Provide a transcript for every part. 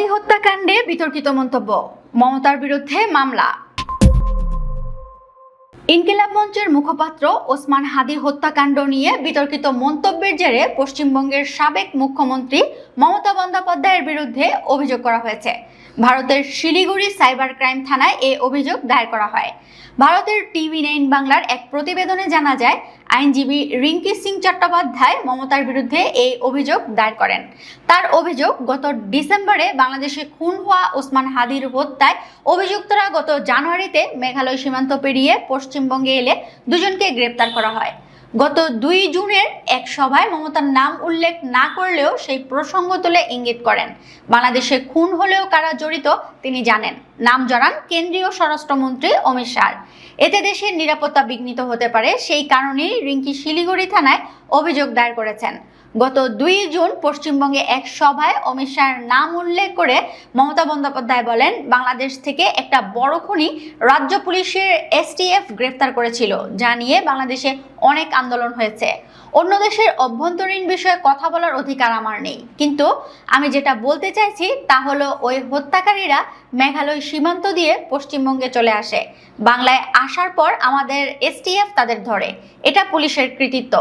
হাদি হত্যাকাণ্ডে বিতর্কিত মন্তব্য, মমতার বিরুদ্ধে মামলা। ইনকিলাব মঞ্চের মুখপাত্র ওসমান হাদি হত্যাকাণ্ড নিয়ে বিতর্কিত মন্তব্যের জেরে পশ্চিমবঙ্গের সাবেক মুখ্যমন্ত্রী মমতা বন্দ্যোপাধ্যায়ের বিরুদ্ধে অভিযোগ করা হয়েছে। ভারতের শিলিগুড়ি সাইবার ক্রাইম থানায় এই অভিযোগ দায়ের করা হয়। ভারতের TV9 বাংলার এক প্রতিবেদনে জানা যায়, আইনজীবী রিঙ্কি সিং চট্টোপাধ্যায় মমতার বিরুদ্ধে এই অভিযোগ দায়ের করেন। তার অভিযোগ, গত ডিসেম্বরে বাংলাদেশে খুন হওয়া ওসমান হাদির হত্যায় অভিযুক্তরা গত জানুয়ারিতে মেঘালয় সীমান্ত পেরিয়ে পশ্চিমবঙ্গে এলে দুজনকে গ্রেপ্তার করা হয়। গত 2 জুনের এক সভায় মমতার নাম উল্লেখ না করলেও সেই প্রসঙ্গ তুলে ইঙ্গিত করেন, বাংলাদেশে খুন হলেও কারা জড়িত তিনি জানেন। নাম জড়ান কেন্দ্রীয় স্বরাষ্ট্রমন্ত্রী অমিত শাহ। এতে দেশের নিরাপত্তা বিঘ্নিত হতে পারে, সেই কারণেই রিঙ্কি শিলিগুড়ি থানায় অভিযোগ দায়ের করেছেন। গত 2 জুন পশ্চিমবঙ্গে এক সভায় অমিত শাহের নাম উল্লেখ করে মমতা বন্দ্যোপাধ্যায় বলেন, বাংলাদেশ থেকে একটা বড় খুনি রাজ্য পুলিশের STF গ্রেফতার করেছিল, যা নিয়ে বাংলাদেশে অনেক আন্দোলন হয়েছে। অন্য দেশের অভ্যন্তরীণ বিষয়ে কথা বলার অধিকার আমার নেই, কিন্তু আমি যেটা বলতে চাইছি তা হলো ওই হত্যাকারীরা মেঘালয় সীমান্ত দিয়ে পশ্চিমবঙ্গে চলে আসে। বাংলায় আসার পর আমাদের STF তাদের ধরে, এটা পুলিশের কৃতিত্ব।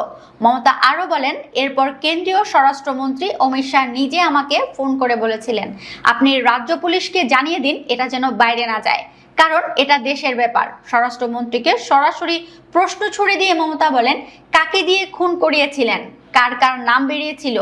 মমতা আরও বলেন, এরপর কেন্দ্রীয় স্বরাষ্ট্রমন্ত্রী অমিত শাহ নিজে আমাকে ফোন করে বলেছিলেন, আপনি রাজ্য পুলিশকে জানিয়ে দিন এটা যেন বাইরে না যায়, কারণ এটা দেশের ব্যাপার। স্বরাষ্ট্রমন্ত্রীকে সরাসরি প্রশ্ন ছুড়ে দিয়ে মমতা বলেন, কাকে দিয়ে খুন করিয়েছিলেন, কার কার নাম বেরিয়েছিল।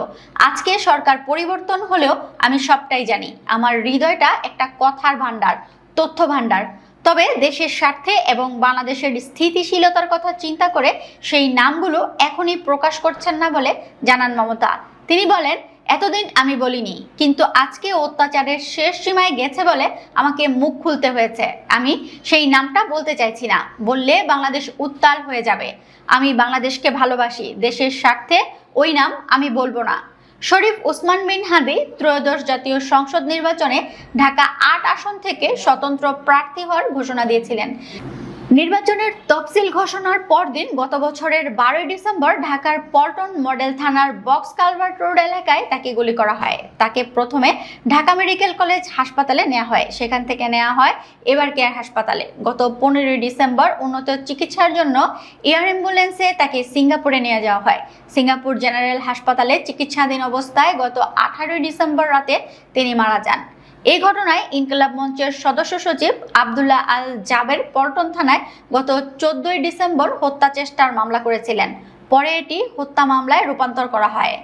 আজকে সরকার পরিবর্তন হলেও আমি সবটাই জানি। আমার হৃদয়টা একটা কথার ভান্ডার, তথ্য ভান্ডার। তবে দেশের স্বার্থে এবং বাংলাদেশের স্থিতিশীলতার কথা চিন্তা করে সেই নামগুলো এখনই প্রকাশ করছেন না বলে জানান মমতা। তিনি বলেন, এতদিন আমি বলিনি, কিন্তু আজকে অত্যাচারের শেষ সীমায় গেছে বলে আমাকে মুখ খুলতে হয়েছে। আমি সেই নামটা বলতে চাইছি না, বললে বাংলাদেশ উত্তাল হয়ে যাবে। আমি বাংলাদেশকে ভালোবাসি, দেশের স্বার্থে ওই নাম আমি বলবো না। শরীফ ওসমান বিন হাদি ত্রয়োদশ জাতীয় সংসদ নির্বাচনে ঢাকা 8 আসন থেকে স্বতন্ত্র প্রার্থী হওয়ার ঘোষণা দিয়েছিলেন। নির্বাচনের তফসিল ঘোষণার পরদিন গত বছরের 12 ডিসেম্বর ঢাকার পল্টন মডেল থানার বক্স কালভার্ট রোড এলাকায় তাকে গুলি করা হয়। তাকে প্রথমে ঢাকা মেডিকেল কলেজ হাসপাতালে নেওয়া হয়, সেখান থেকে নেওয়া হয় এবার কেয়ার হাসপাতালে। গত 15 ডিসেম্বর উন্নত চিকিৎসার জন্য এয়ার অ্যাম্বুলেন্সে তাকে সিঙ্গাপুরে নিয়ে যাওয়া হয়। সিঙ্গাপুর জেনারেল হাসপাতালে চিকিৎসাধীন অবস্থায় গত 18 ডিসেম্বর রাতে তিনি মারা যান। এই ঘটনায় ইনকিলাব মঞ্চের সদস্য সচিব আব্দুল্লাহ আল জাবের পল্টন থানায় গত 14 ডিসেম্বর হত্যা চেষ্টার মামলা করেছিলেন। পরে এটি হত্যা মামলায় রূপান্তর করা হয়।